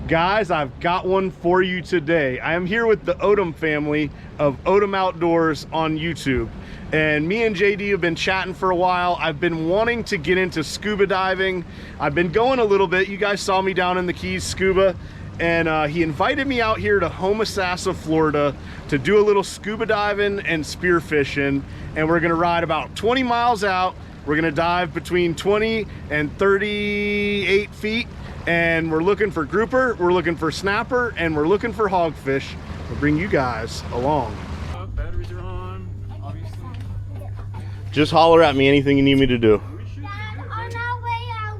Guys, I've got one for you today. I am here with the Odom family of Odom Outdoors on YouTube. And me and JD have been chatting for a while. I've been wanting to get into scuba diving. I've been going a little bit. You guys saw me down in the Keys scuba. And he invited me out here to Homosassa, Florida to do a little scuba diving and spearfishing. And we're gonna ride about 20 miles out. We're gonna dive between 20 and 38 feet. And we're looking for grouper, we're looking for snapper, and we're looking for hogfish. We'll bring you guys along. Batteries are on, obviously. Just holler at me, anything you need me to do. Dad, on our way out.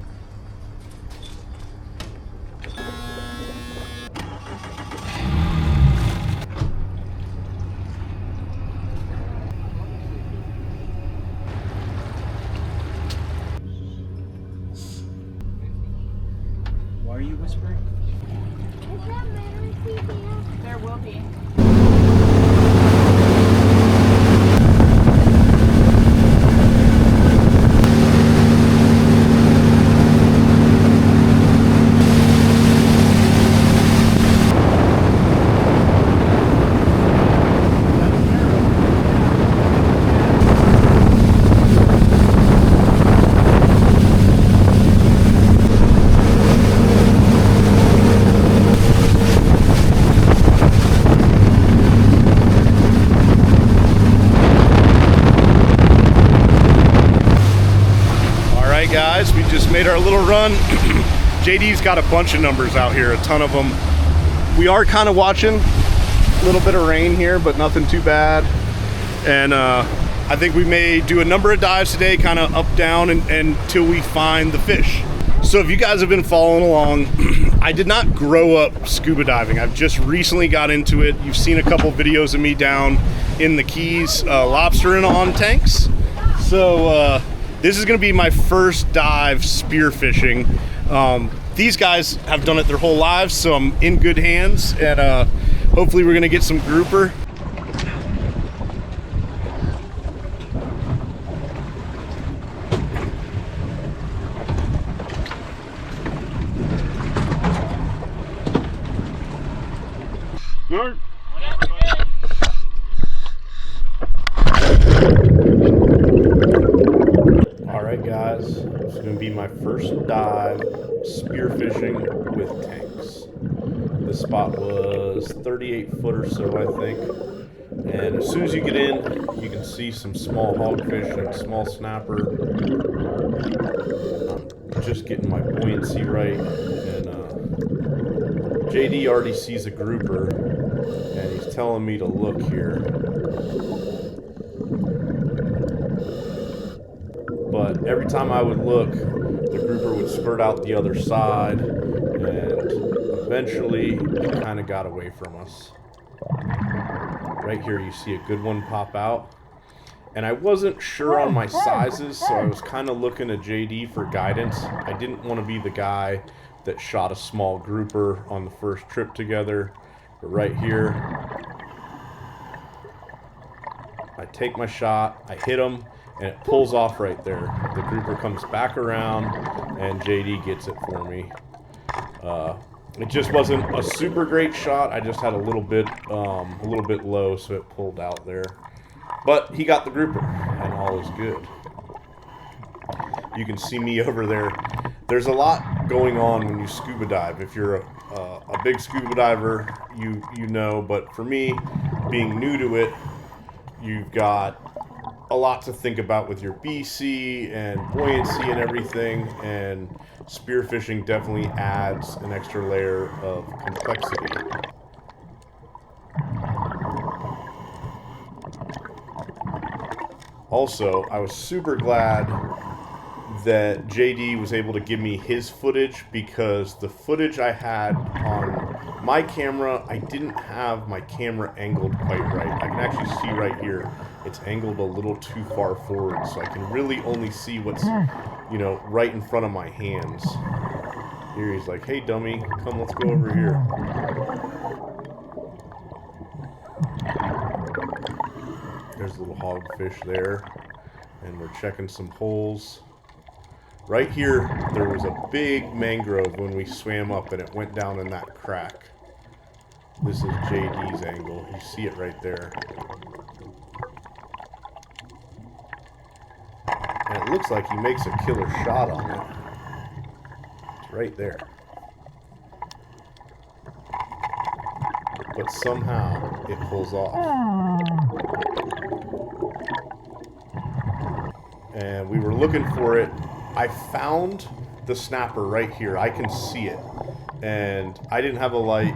Why are you whispering? Is there manatee here? There will be. Guys, we just made our little run. JD's got a bunch of numbers out here, a ton of them. We are kind of watching a little bit of rain here, but nothing too bad. And I think we may do a number of dives today, kind of up, down, until we find the fish. So if you guys have been following along, I did not grow up scuba diving. I've just recently got into it. You've seen a couple videos of me down in the Keys lobstering on tanks. So this is gonna be my first dive spearfishing. These guys have done it their whole lives, so I'm in good hands, and hopefully we're gonna get some grouper. Alright guys, it's going to be my first dive spearfishing with tanks. This spot was 38 foot or so, I think. And as soon as you get in, you can see some small hogfish and small snapper. I'm just getting my buoyancy right. And JD already sees a grouper, and he's telling me to look here. But every time I would look, the grouper would skirt out the other side, and eventually it kind of got away from us. Right here you see a good one pop out, and I wasn't sure on my sizes, so I was kind of looking at JD for guidance. I didn't want to be the guy that shot a small grouper on the first trip together, but right here I take my shot, I hit him, and it pulls off right there. The grouper comes back around, and JD gets it for me. It just wasn't a super great shot. I just had a little bit low, so it pulled out there. But he got the grouper, and all is good. You can see me over there. There's a lot going on when you scuba dive. If you're a big scuba diver, you know. But for me, being new to it, you've got a lot to think about with your BC and buoyancy and everything, and spearfishing definitely adds an extra layer of complexity. Also, I was super glad that JD was able to give me his footage, because the footage I had on my camera, I didn't have my camera angled quite right. I can actually see right here, it's angled a little too far forward, so I can really only see what's, you know, right in front of my hands. Here he's like, hey dummy, come, let's go over here. There's a little hogfish there, and we're checking some holes. Right here, there was a big mangrove when we swam up, and it went down in that crack. This is JD's angle. You see it right there. And it looks like he makes a killer shot on it. It's right there. But somehow it pulls off. And we were looking for it. I found the snapper right here. I can see it. And I didn't have a light.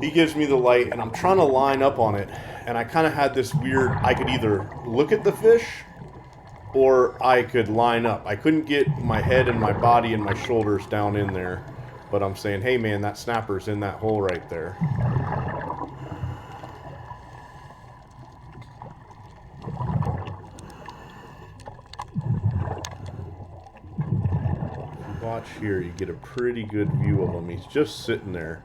He gives me the light, and I'm trying to line up on it. And I kind of had this weird, I could either look at the fish or I could line up. I couldn't get my head and my body and my shoulders down in there. But I'm saying, hey man, that snapper's in that hole right there. Watch here, you get a pretty good view of him. He's just sitting there.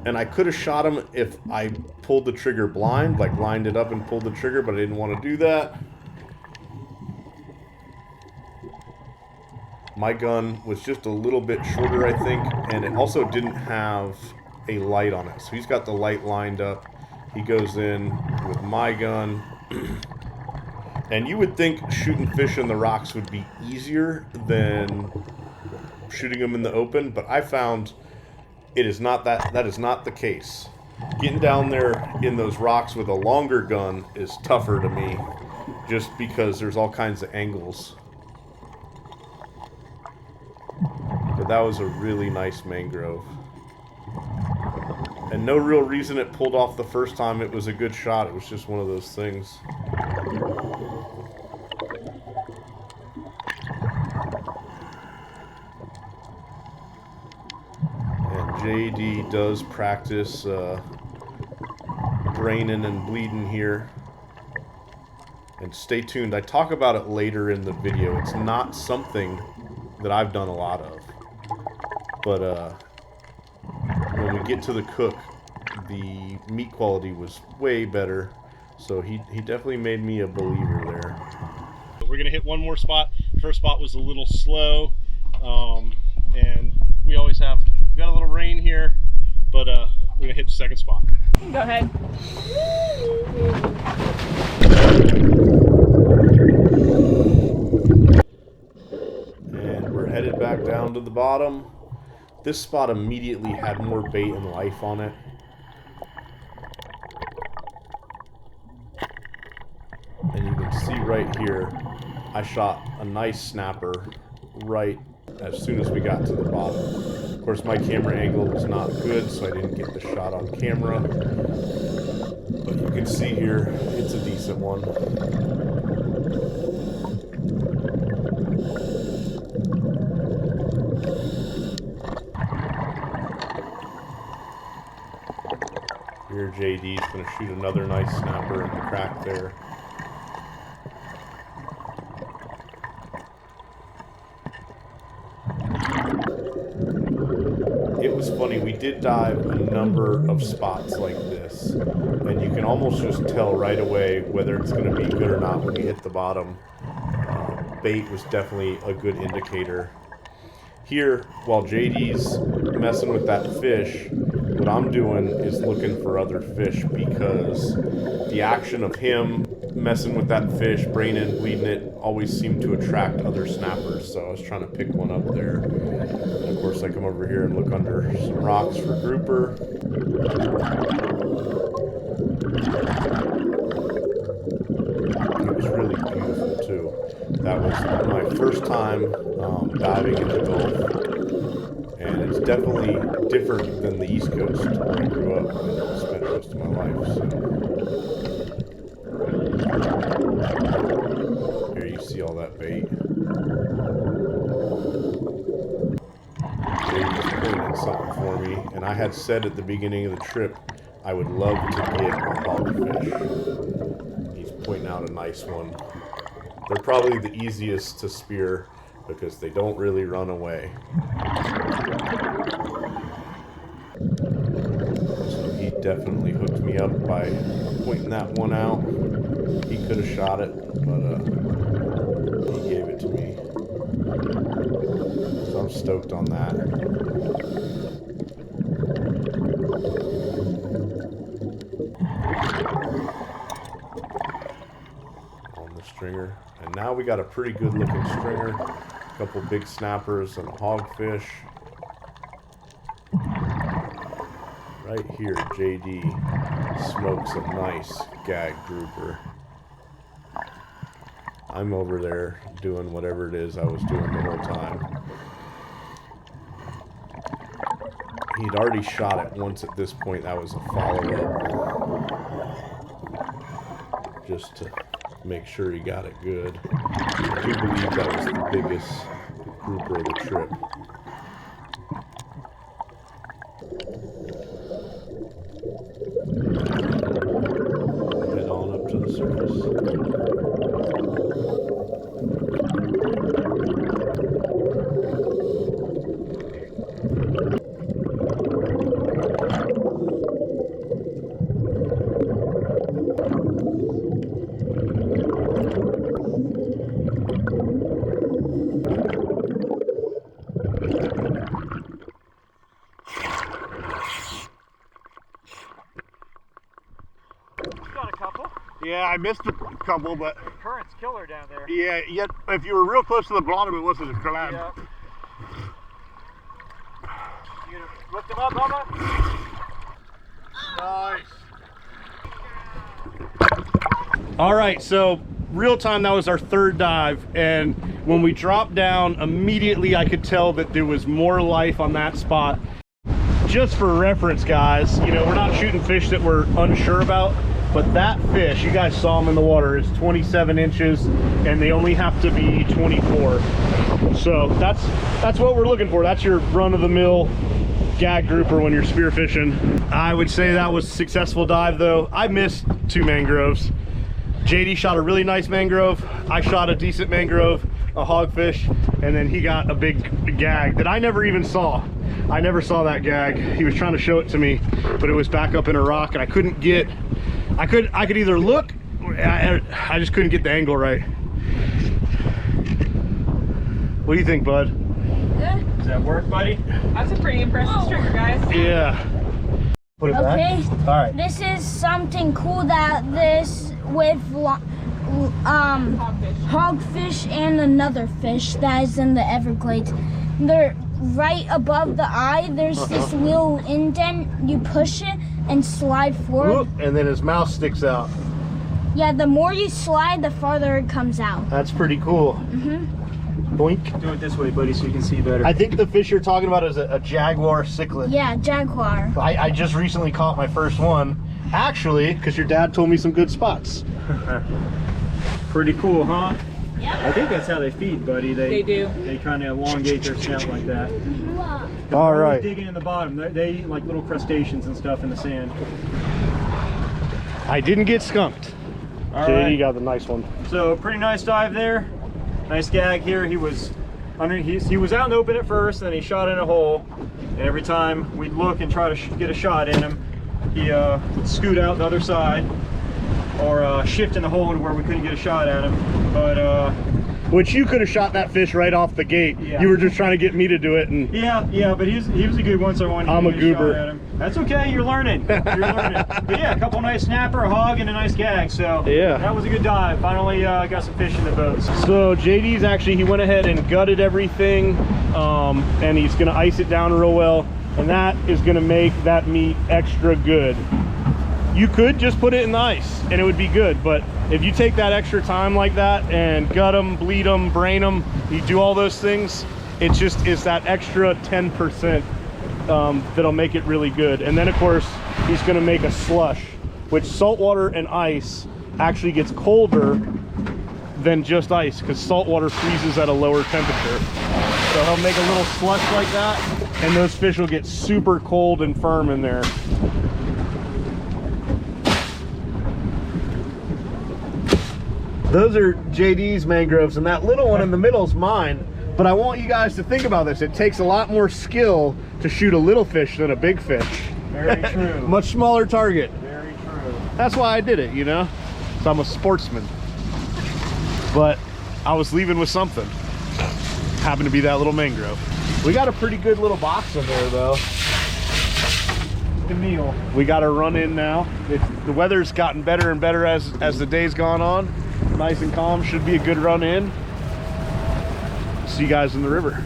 And I could have shot him if I pulled the trigger blind, like lined it up and pulled the trigger, but I didn't want to do that. My gun was just a little bit shorter, I think, and it also didn't have a light on it. So he's got the light lined up. He goes in with my gun. And you would think shooting fish in the rocks would be easier than shooting them in the open, but I found it is not that is not the case. Getting down there in those rocks with a longer gun is tougher to me, just because there's all kinds of angles. But that was a really nice mangrove. And no real reason it pulled off the first time. It was a good shot. It was just one of those things. And JD does practice draining and bleeding here. And stay tuned. I talk about it later in the video. It's not something that I've done a lot of. But when we get to the cook, the meat quality was way better. So he definitely made me a believer there. We're going to hit one more spot. First spot was a little slow. And we always have, we got a little rain here. But we're going to hit the second spot. Go ahead. And we're headed back down to the bottom. This spot immediately had more bait and life on it. And you can see right here, I shot a nice snapper right as soon as we got to the bottom. Of course, my camera angle was not good, so I didn't get the shot on camera. But you can see here, it's a decent one. Here JD's going to shoot another nice snapper in the crack there. It was funny, we did dive a number of spots like this, and you can almost just tell right away whether it's going to be good or not when we hit the bottom. Bait was definitely a good indicator. Here, while JD's messing with that fish, what I'm doing is looking for other fish, because the action of him messing with that fish, braining, bleeding it, always seemed to attract other snappers. So I was trying to pick one up there. And of course I come over here and look under some rocks for grouper. It was really beautiful too. That was my first time diving in the Gulf. And it's definitely different than the East Coast where I grew up and spent most of my life. So. Here you see all that bait. He's pointing something for me, and I had said at the beginning of the trip I would love to get a hogfish. He's pointing out a nice one. They're probably the easiest to spear because they don't really run away. So he definitely hooked me up by pointing that one out. He could have shot it, but He gave it to me. So I'm stoked on that. On the stringer. And now we got a pretty good looking stringer. A couple big snappers and a hogfish. Right here, JD smokes a nice gag grouper. I'm over there doing whatever it is I was doing the whole time. He'd already shot it once at this point. That was a follow-up. Just to make sure he got it good. I do believe that was the biggest grouper of the trip. Head on up to the surface. Yeah, I missed a couple, but The current's killer down there. yeah, yet if you were real close to the bottom, it wasn't as glad. Yeah. You gonna lift them up, Bubba? Nice. All right, so real time, that was our third dive, and when we dropped down, immediately I could tell that there was more life on that spot. Just for reference, guys, you know, we're not shooting fish that we're unsure about. But that fish, you guys saw them in the water, is 27 inches, and they only have to be 24. So that's what we're looking for. That's your run-of-the-mill gag grouper when you're spearfishing. I would say that was a successful dive, though. I missed 2 mangroves. JD shot a really nice mangrove. I shot a decent mangrove, a hogfish, and then he got a big gag that I never even saw. I never saw that gag. He was trying to show it to me, but it was back up in a rock, and I couldn't get. I could either look, I just couldn't get the angle right. What do you think, bud? Does that work, buddy? That's a pretty impressive stringer, guys. Yeah. Put it Okay, back. All right. this is something cool that this with hogfish and another fish that is in the Everglades. They're right above the eye. There's this little indent. You push it and slide forward. Whoop, and then his mouth sticks out. Yeah, the more you slide, the farther it comes out. That's pretty cool. Boink. Do it this way, buddy, so you can see better. I think the fish you're talking about is a jaguar cichlid. Yeah, jaguar. I just recently caught my first one. Actually, because your dad told me some good spots. Pretty cool, huh? Yeah. I think that's how they feed, buddy. They do. They kind of elongate their snout like that. All They're right. digging in the bottom. They eat like little crustaceans and stuff in the sand. I didn't get skunked. All JD right. got the nice one. So pretty nice dive there. Nice gag here. He was he was out in the open at first, then he shot in a hole. And every time we'd look and try to get a shot in him, he would scoot out the other side or shift in the hole to where we couldn't get a shot at him. But Which you could have shot that fish right off the gate. Yeah. You were just trying to get me to do it, and yeah, but he was a good one, so I wanted to I'm get a a shot goober. at him. That's okay, you're learning. You're learning. But yeah, a couple nice snapper, a hog, and a nice gag. So Yeah. that was a good dive. Finally got some fish in the boats. so JD's actually, he went ahead and gutted everything, and he's gonna ice it down real well, and that is gonna make that meat extra good. You could just put it in the ice and it would be good, but if you take that extra time like that and gut them, bleed them, brain them, you do all those things, it's that extra 10% that'll make it really good. And then of course he's going to make a slush, which salt water and ice actually gets colder than just ice because salt water freezes at a lower temperature. So he'll make a little slush like that, and those fish will get super cold and firm in there. Those are JD's mangroves, and that little one in the middle is mine. But I want you guys to think about this. It takes a lot more skill to shoot a little fish than a big fish. Very true. Much smaller target. Very true. That's why I did it, you know? So I'm a sportsman. But I was leaving with something. Happened to be that little mangrove. We got a pretty good little box in there though. The meal. We got to run in now. The weather's gotten better and better as the day's gone on. Nice and calm, should be a good run in. See you guys in the river.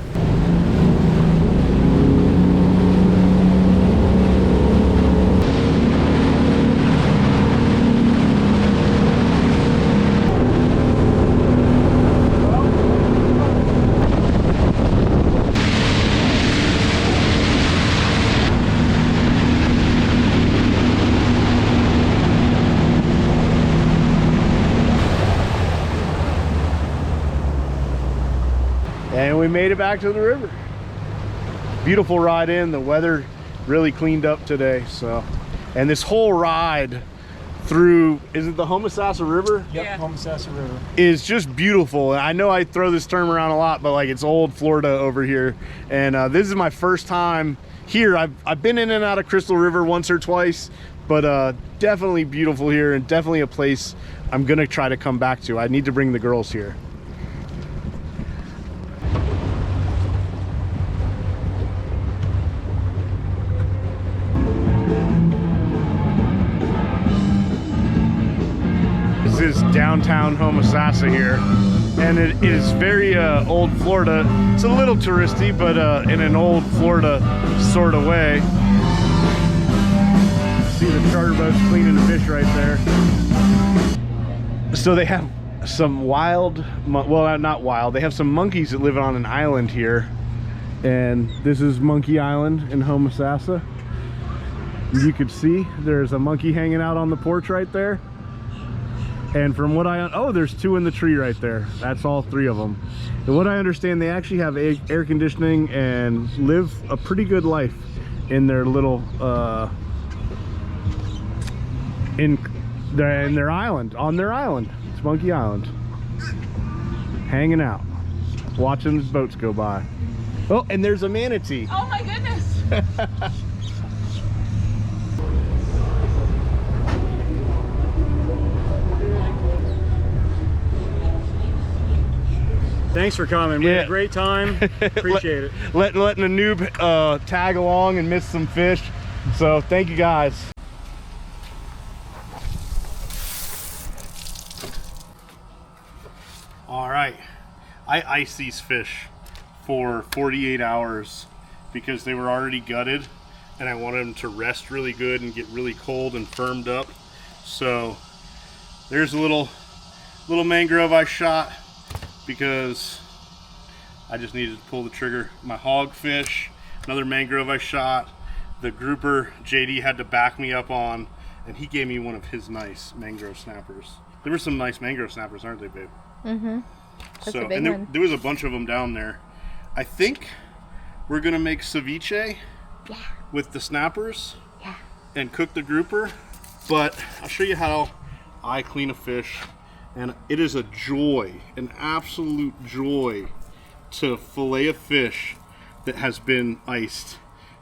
And we made it back to the river. Beautiful ride in. The weather really cleaned up today. So, and this whole ride through, is it the Homosassa River? Yep, Yeah. Homosassa River. Is just beautiful. And I know I throw this term around a lot, but like it's old Florida over here. And this is my first time here. I've been in and out of Crystal River once or twice, but definitely beautiful here and definitely a place I'm gonna try to come back to. I need to bring the girls here. This is downtown Homosassa here, and it is very old Florida. It's a little touristy, but in an old Florida sort of way. See the charter boats cleaning the fish right there. So they have some wild, well, not wild, they have some monkeys that live on an island here, and this is Monkey Island in Homosassa. You could see there's a monkey hanging out on the porch right there. And from what oh, there's two in the tree right there. That's all three of them. And what I understand, they actually have air conditioning and live a pretty good life in their little, in their island, on their island. It's Monkey Island. Hanging out, watching the boats go by. Oh, and there's a manatee. Oh my goodness. Thanks for coming. We had Yeah. a great time. Appreciate it. Letting a noob tag along and miss some fish. So thank you guys. All right, I iced these fish for 48 hours because they were already gutted and I wanted them to rest really good and get really cold and firmed up. So there's a little mangrove I shot because I just needed to pull the trigger. My hogfish, another mangrove I shot. The grouper JD had to back me up on, and he gave me one of his nice mangrove snappers. There were some nice mangrove snappers, aren't they, babe? Mm-hmm. That's a big and one. there was a bunch of them down there. I think we're gonna make ceviche with the snappers and cook the grouper, but I'll show you how I clean a fish. And it is a joy, an absolute joy to fillet a fish that has been iced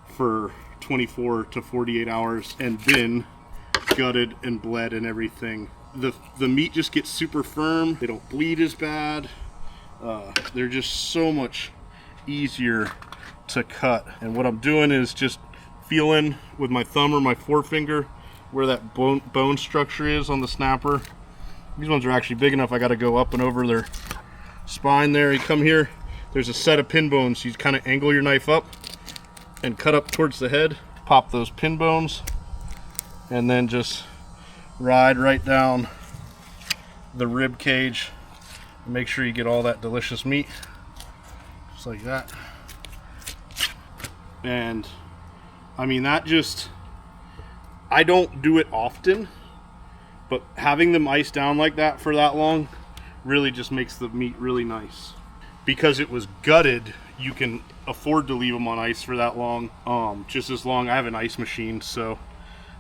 for 24 to 48 hours and been gutted and bled and everything. The meat just gets super firm. They don't bleed as bad. They're just so much easier to cut. And what I'm doing is just feeling with my thumb or my forefinger where that bone structure is on the snapper. These ones are actually big enough. I got to go up and over their spine there. You come here, there's a set of pin bones. You kind of angle your knife up and cut up towards the head. Pop those pin bones and then just ride right down the rib cage. Make sure you get all that delicious meat, just like that. And I mean, that just, I don't do it often, but having them iced down like that for that long really just makes the meat really nice. Because it was gutted, you can afford to leave them on ice for that long, just as long. I have an ice machine, so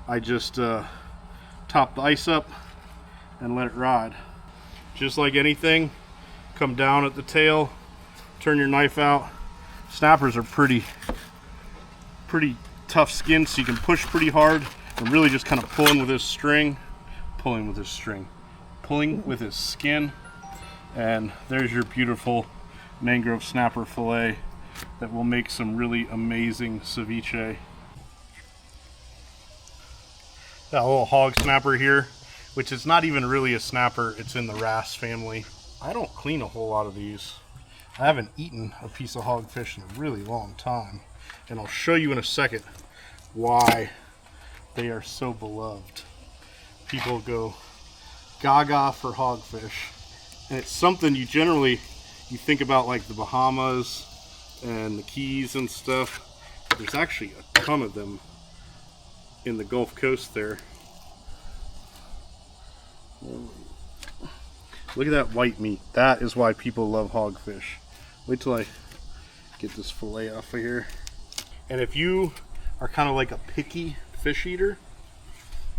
I just top the ice up and let it ride. Just like anything, come down at the tail, turn your knife out. Snappers are pretty tough skin, so you can push pretty hard and really just kind of pulling with his string, pulling with his skin, And there's your beautiful mangrove snapper fillet that will make some really amazing ceviche. Got a little hog snapper here, which is not even really a snapper, it's in the wrasse family. I don't clean a whole lot of these. I haven't eaten a piece of hogfish in a really long time, and I'll show you in a second why they are so beloved. People go gaga for hogfish, and it's something you think about, like the Bahamas and the Keys and stuff. But there's actually a ton of them in the Gulf Coast there. Look at that white meat. That is why people love hogfish. Wait till I get this fillet off of here. And if you are kind of like a picky fish eater,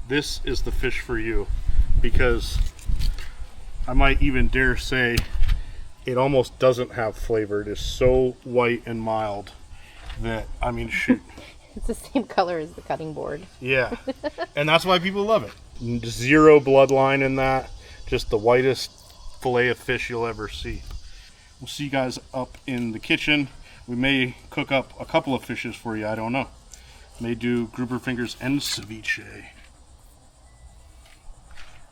this is the fish for you, because I might even dare say it almost doesn't have flavor. It is so white and mild that, I mean, shoot. It's the same color as the cutting board. Yeah, and that's why people love it. Zero bloodline in that. Just the whitest fillet of fish you'll ever see. We'll see you guys up in the kitchen. We may cook up a couple of fishes for you, I don't know. May do grouper fingers and ceviche.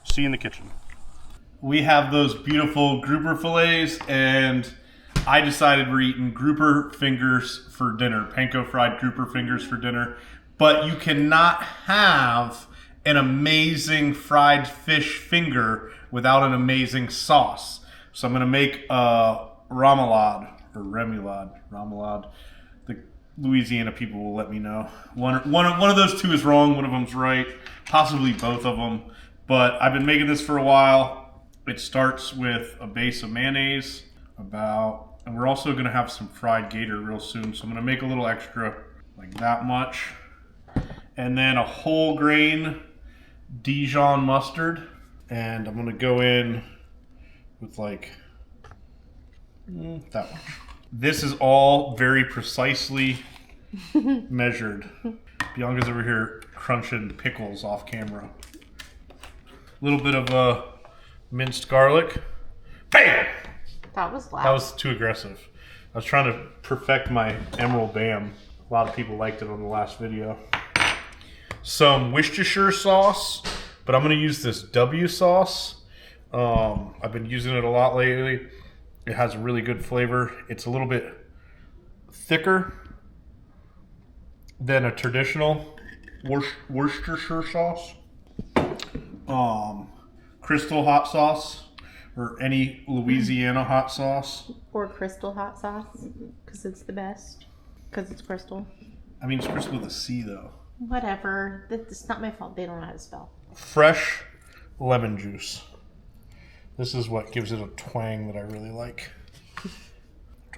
See you in the kitchen. We have those beautiful grouper fillets, and I decided we're eating grouper fingers for dinner, panko fried grouper fingers for dinner. But you cannot have an amazing fried fish finger without an amazing sauce. So I'm gonna make a remoulade. The Louisiana people will let me know. One of those two is wrong, one of them's right, possibly both of them. But I've been making this for a while. It starts with a base of mayonnaise, and we're also gonna have some fried gator real soon. So I'm gonna make a little extra, like that much. And then a whole grain Dijon mustard. And I'm gonna go in with like that much. This is all very precisely measured. Bianca's over here crunching pickles off camera. A little bit of minced garlic. Bam! That was loud. That was too aggressive. I was trying to perfect my emerald bam. A lot of people liked it on the last video. Some Worcestershire sauce, but I'm gonna use this W sauce. I've been using it a lot lately. It has a really good flavor. It's a little bit thicker than a traditional Worcestershire sauce. Crystal hot sauce, or any Louisiana hot sauce. Or crystal hot sauce, because it's the best. Because it's crystal. I mean, it's crystal with a C though. Whatever. It's not my fault. They don't know how to spell. Fresh lemon juice. This is what gives it a twang that I really like.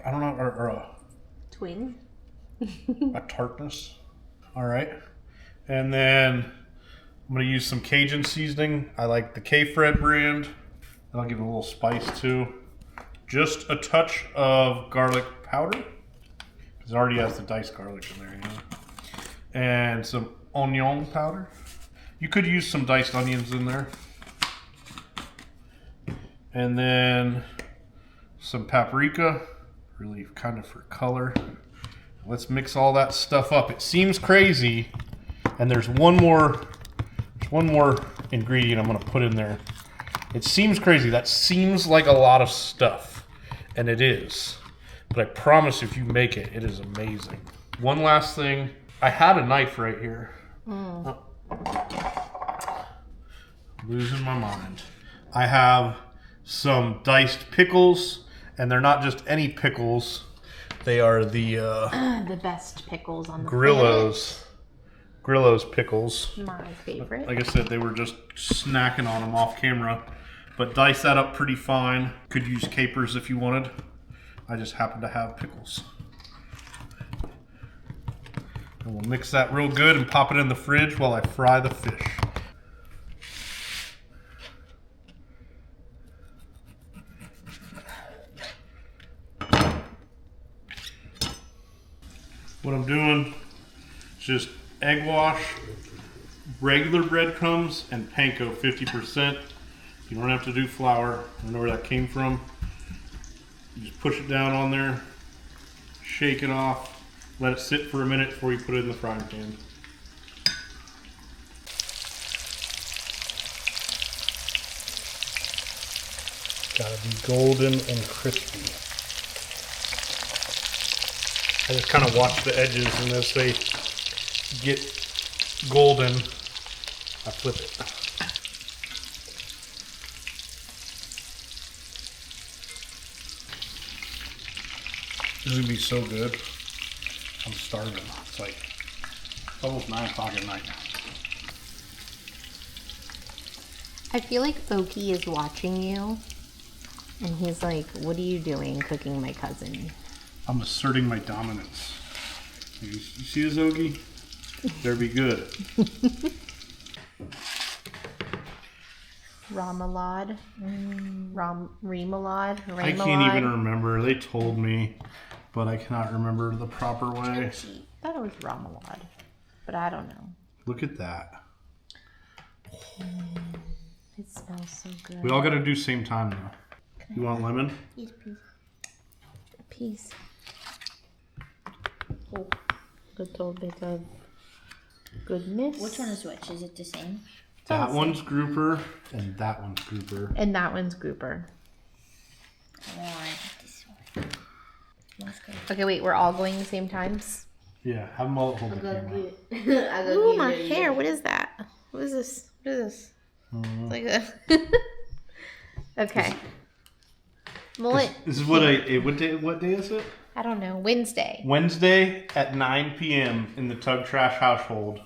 I don't know, or a Twing. a tartness. All right. And then I'm going to use some Cajun seasoning. I like the K-Fred brand. And I'll give it a little spice too. Just a touch of garlic powder, because it already has the diced garlic in there, you know. And some onion powder. You could use some diced onions in there. And then some paprika, really kind of for color. Let's mix all that stuff up. It seems crazy, and there's one more ingredient I'm gonna put in there. It seems crazy. That seems like a lot of stuff, and it is. But I promise if you make it, it is amazing. One last thing. I had a knife right here. Oh. Losing my mind. I have some diced pickles, and they're not just any pickles. They are the best pickles on the Grillo's pickles. planet. My favorite. Like I said, they were just snacking on them off camera, but dice that up pretty fine. Could use capers if you wanted. I just happen to have pickles. And we'll mix that real good and pop it in the fridge while I fry the fish. What I'm doing is just egg wash, regular breadcrumbs, and panko 50%. You don't have to do flour. I don't know where that came from. You just push it down on there, shake it off, let it sit for a minute before you put it in the frying pan. Gotta be golden and crispy. I just kind of watch the edges, and as they get golden, I flip it. This is gonna be so good. I'm starving. It's like almost 9 o'clock at night. I feel like Oki is watching you, and he's like, "What are you doing, cooking my cousin?" I'm asserting my dominance. You see this, Ogie? Better be good. Ramalade, remoulade, I can't even remember. They told me, but I cannot remember the proper way. I thought it was remoulade, but I don't know. Look at that. It smells so good. We all got to do same time though. You want lemon? Eat a piece. Oh, little bit of goodness. Which one is which? Is it the same? That one's grouper and that one's grouper. And that one's grouper. I want this one. Let's go. Okay, wait, we're all going the same times? Yeah, have them all hold the camera. Ooh, my hair. What is that? What is this? What is this? It's like a... Okay. Mullet. This is what what day is it? I don't know. Wednesday. Wednesday at 9 p.m. in the Tug Trash household.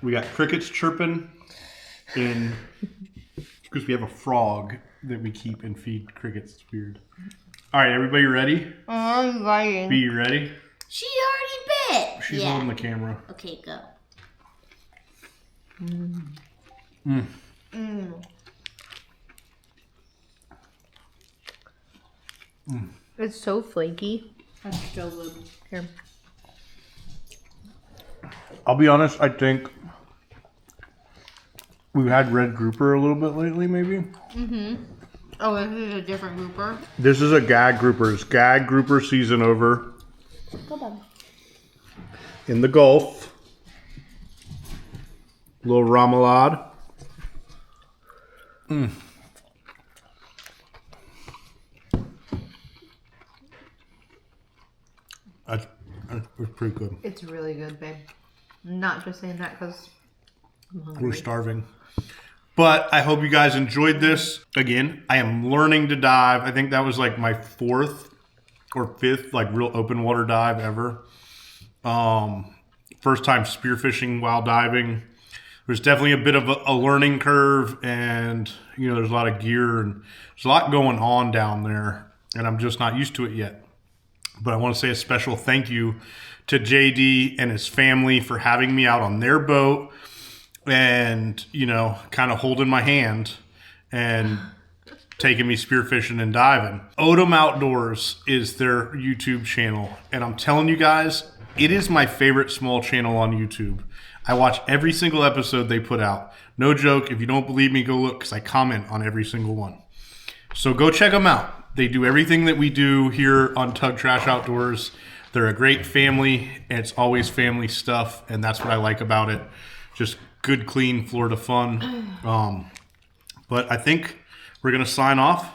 We got crickets chirping in because we have a frog that we keep and feed crickets. It's weird. All right, everybody ready? I'm inviting. Be you ready? She already bit. She's holding the camera. Okay, go. It's so flaky. That's so good. Here. I'll be honest, I think we've had red grouper a little bit lately, maybe. Oh, this is a different grouper. This is a gag grouper. It's gag grouper season over Hold on. in the Gulf. Little remoulade. That's pretty good. It's really good, babe. I'm not just saying that because I'm hungry. We're starving. But I hope you guys enjoyed this. Again, I am learning to dive. I think that was like my 4th or 5th like real open water dive ever. First time spearfishing while diving. There's definitely a bit of a learning curve, and you know there's a lot of gear and there's a lot going on down there, and I'm just not used to it yet. But I want to say a special thank you to JD and his family for having me out on their boat and, you know, kind of holding my hand and taking me spearfishing and diving. OdomOutdoors is their YouTube channel. And I'm telling you guys, it is my favorite small channel on YouTube. I watch every single episode they put out. No joke. If you don't believe me, go look because I comment on every single one. So go check them out. They do everything that we do here on Tug Trash Outdoors. They're a great family, and it's always family stuff, and that's what I like about it. Just good, clean Florida fun. But I think we're going to sign off.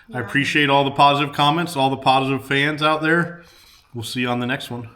Yeah. I appreciate all the positive comments, all the positive fans out there. We'll see you on the next one.